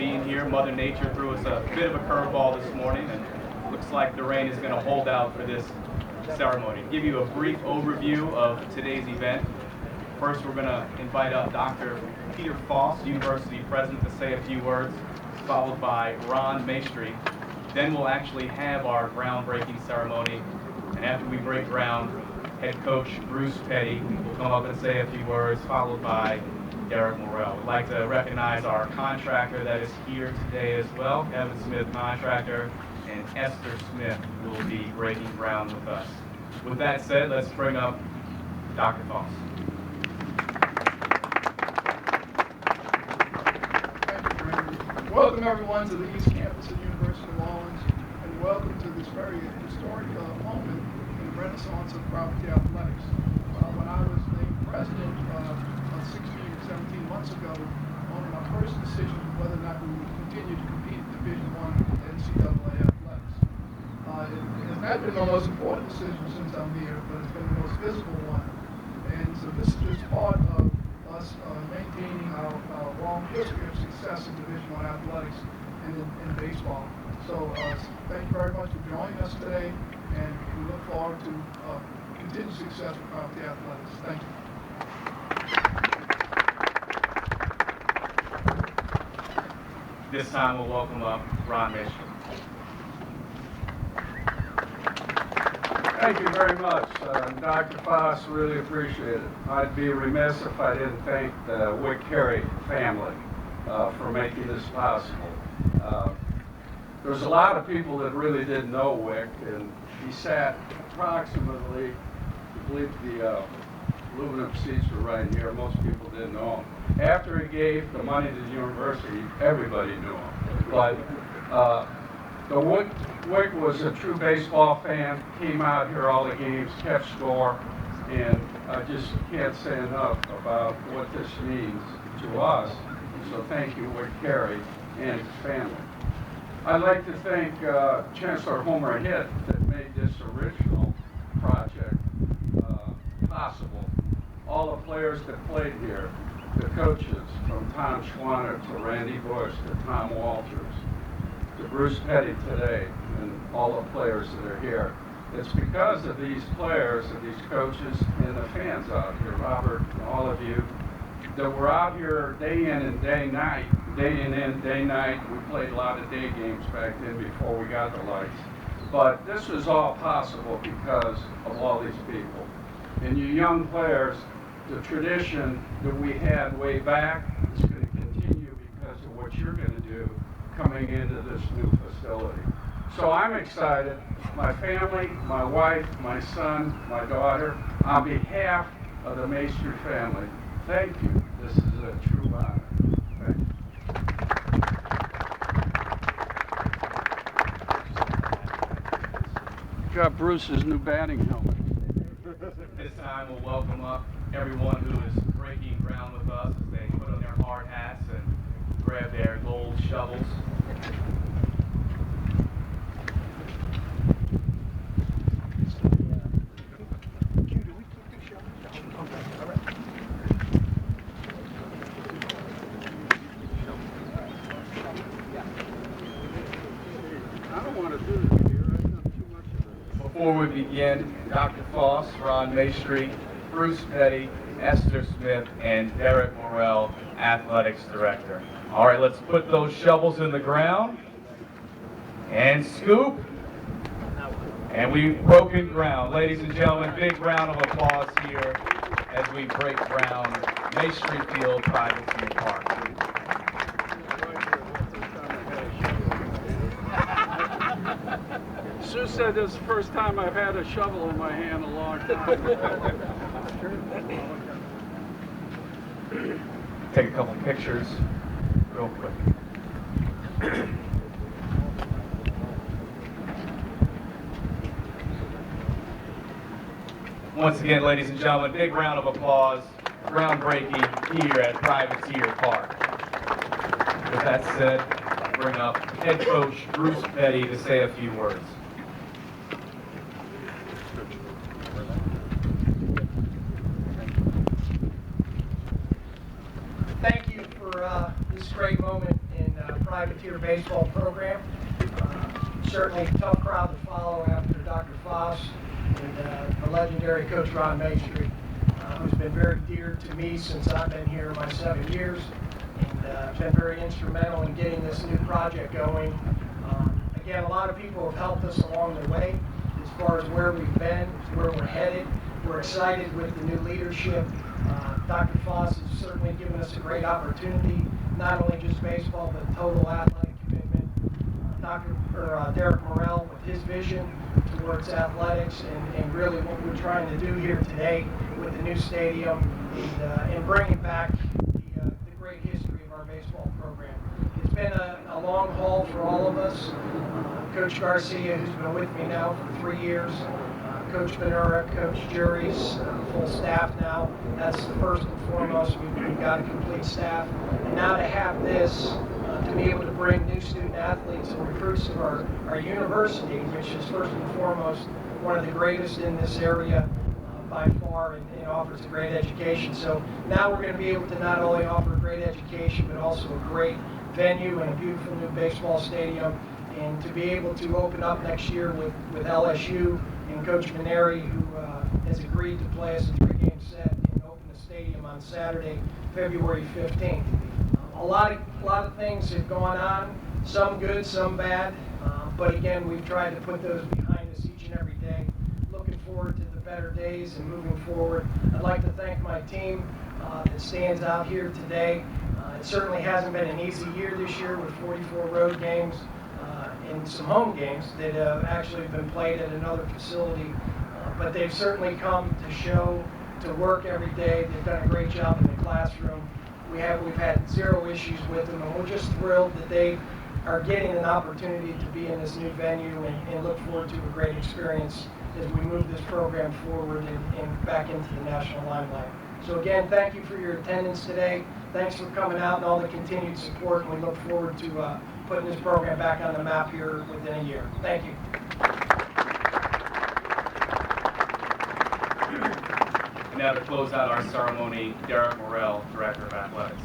being here. Mother Nature threw us a bit of a curveball this morning, and looks like the rain is going to hold out for this ceremony. To give you a brief overview of today's event, first we're going to invite up Dr. Peter Foss, University President, to say a few words, followed by Ron Maestri. Then we'll actually have our groundbreaking ceremony, and after we break ground, head coach Bruce Petty will come up and say a few words, followed by Derek Morrell. We'd like to recognize our contractor that is here today as well, Evan Smith Contractor, and Esther Smith will be breaking ground with us. With that said, let's bring up Dr. Foss. Thank you, Brandon. Welcome everyone to the East Campus of the University of New Orleans, and welcome to this very historic moment in the renaissance of Property Athletics. When I was named president 16 or 17 months ago, one of my first decisions was whether or not we would continue to compete in Division I NCAA athletics. It has not been the most important decision since I'm here, but it's been the most visible one. And so this is just part of us maintaining our long history of success in Division I athletics and in baseball. So thank you very much for joining us today, and we look forward to continued success with Property Athletics. Thank you. This time we'll welcome up Ron Maestri. Thank you very much, Dr. Foss. Really appreciate it. I'd be remiss if I didn't thank the Wick Carey family for making this possible. There's a lot of people that really didn't know Wick, and he sat approximately, I believe the aluminum seats were right here. Most people didn't know him. After he gave the money to the university, everybody knew him. But the Wick was a true baseball fan, came out here all the games, kept score, and I just can't say enough about what this means to us. So thank you, Wick Carey and his family. I'd like to thank Chancellor Homer Hitt that made this original project possible. All the players that played here, the coaches, from Tom Schwanner to Randy Bush to Tom Walters to Bruce Petty today, and all the players that are here. It's because of these players and these coaches and the fans out here, Robert and all of you, that we're out here day in and day night. Day in and day night. We played a lot of day games back then before we got the lights. But this was all possible because of all these people. And you young players, the tradition that we had way back is going to continue because of what you're going to do coming into this new facility. So I'm excited. My family, my wife, my son, my daughter, on behalf of the Maestri family, thank you. This is a true honor. Thank you. Got Bruce's new batting helmet. This time we'll welcome up everyone who is breaking ground with us as they put on their hard hats and grab their gold shovels. I don't want to do this here. I've done too much of it. Before we begin, Dr. Foss, Ron Maestri, Bruce Petty, Esther Smith, and Derek Morrell, Athletics Director. All right, let's put those shovels in the ground and scoop. And we've broken ground. Ladies and gentlemen, big round of applause here as we break ground, Maestri Field, Privateer Park. Sue said this is the first time I've had a shovel in my hand in a long time. Take a couple pictures real quick. Once again, ladies and gentlemen, big round of applause, groundbreaking here at Privateer Park. With that said, I'll bring up head coach Bruce Petty to say a few words. Thank you for this great moment in privateer baseball program. Certainly a tough crowd to follow after Dr. Foss and the legendary Coach Ron Maestri, who's been very dear to me since I've been here my 7 years, and been very instrumental in getting this new project going. Again, a lot of people have helped us along the way as far as where we've been, where we're headed. We're excited with the new leadership. Dr. Foss has certainly given us a great opportunity, not only just baseball, but total athletic commitment. Derek Morrell with his vision towards athletics and really what we're trying to do here today with the new stadium and bringing back the great history of our baseball program. It's been a long haul for all of us. Coach Garcia, who's been with me now for 3 years, Coach Benura, Coach Juries, full staff now. That's the first and foremost. We've got a complete staff. And now to have this, to be able to bring new student athletes and recruits to our university, which is first and foremost one of the greatest in this area by far and offers a great education. So now we're going to be able to not only offer a great education, but also a great venue and a beautiful new baseball stadium. And to be able to open up next year with LSU and Coach Maneri, who has agreed to play us a 3-game set and open the stadium on Saturday, February 15th. A lot of things have gone on, some good, some bad, but again, we've tried to put those behind us each and every day. Looking forward to the better days and moving forward. I'd like to thank my team that stands out here today. It certainly hasn't been an easy year this year with 44 road games and some home games that have actually been played at another facility, but they've certainly come to show, to work every day. They've done a great job in the classroom. We've had zero issues with them, and we're just thrilled that they are getting an opportunity to be in this new venue and look forward to a great experience as we move this program forward and back into the national limelight. So again, thank you for your attendance today. Thanks for coming out and all the continued support, and we look forward to putting this program back on the map here within a year. Thank you. And now to close out our ceremony, Derek Morrell, Director of Athletics.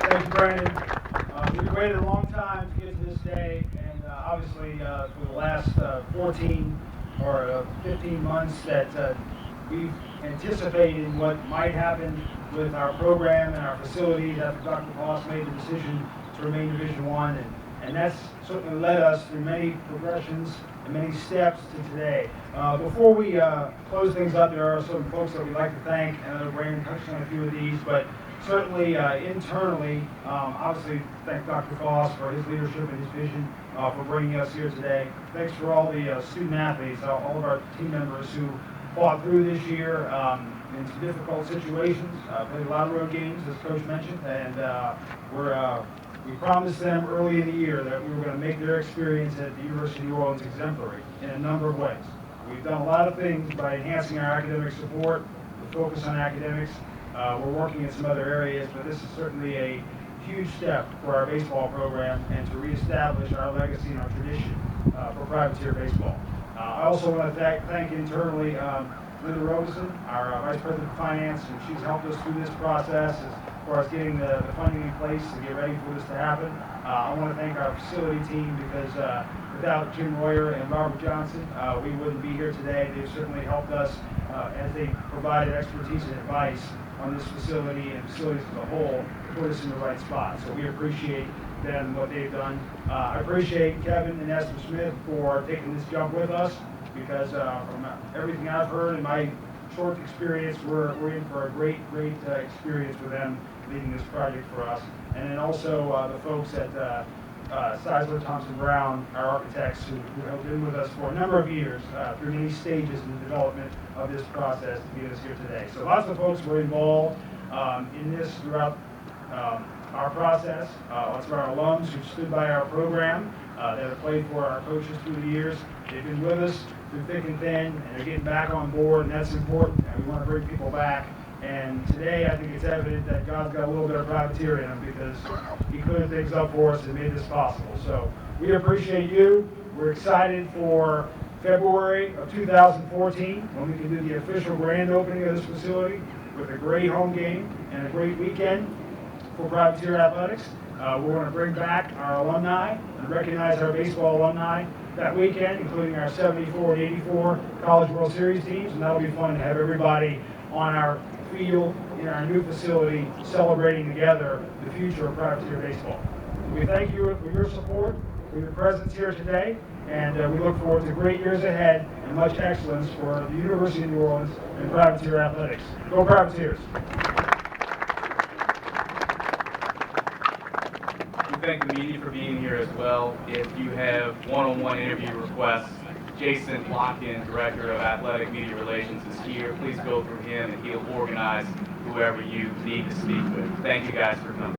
Thank you, Brandon. We've waited a long time to get to this day, and obviously for the last 14 or 15 months that we've anticipated what might happen with our program and our facilities after Dr. Foss made the decision to remain Division I, and that's certainly led us through many progressions and many steps to today. Before we close things up, there are some folks that we'd like to thank, and Brandon touched on a few of these, but certainly internally, obviously thank Dr. Foss for his leadership and his vision for bringing us here today. Thanks for all the student athletes, all of our team members who fought through this year in some difficult situations, played a lot of road games, as Coach mentioned, and we promised them early in the year that we were going to make their experience at the University of New Orleans exemplary in a number of ways. We've done a lot of things by enhancing our academic support, the focus on academics. We're working in some other areas, but this is certainly a huge step for our baseball program and to reestablish our legacy and our tradition for privateer baseball. I also want to thank internally Linda Robeson, our Vice President of Finance, and she's helped us through this process as far as getting the funding in place to get ready for this to happen. I want to thank our facility team because without Jim Royer and Robert Johnson, we wouldn't be here today. They've certainly helped us as they provided expertise and advice on this facility and facilities as a whole to put us in the right spot. So we appreciate them and what they've done. I appreciate Kevin and Esther Smith for taking this jump with us because from everything I've heard in my short experience, we're in for a great experience with them leading this project for us. And then also the folks at Seisler Thompson Brown, our architects who have been with us for a number of years through many stages in the development of this process to get us here today. So lots of folks were involved in this throughout our process. Lots of our alums who stood by our program that have played for our coaches through the years. They've been with us through thick and thin, and they're getting back on board, and that's important, and we want to bring people back. And today, I think it's evident that God's got a little bit of privateer in him because he cleared things up for us and made this possible. So we appreciate you. We're excited for February of 2014 when we can do the official grand opening of this facility with a great home game and a great weekend. for Privateer Athletics. We're going to bring back our alumni and recognize our baseball alumni that weekend, including our 74 and 84 College World Series teams, and that'll be fun to have everybody on our field in our new facility celebrating together the future of Privateer baseball. We thank you for your support, for your presence here today, and we look forward to great years ahead and much excellence for the University of New Orleans and Privateer Athletics. Go Privateers! We thank the media for being here as well. If you have one-on-one interview requests, Jason Locken, Director of Athletic Media Relations, is here. Please go through him and he'll organize whoever you need to speak with. Thank you guys for coming.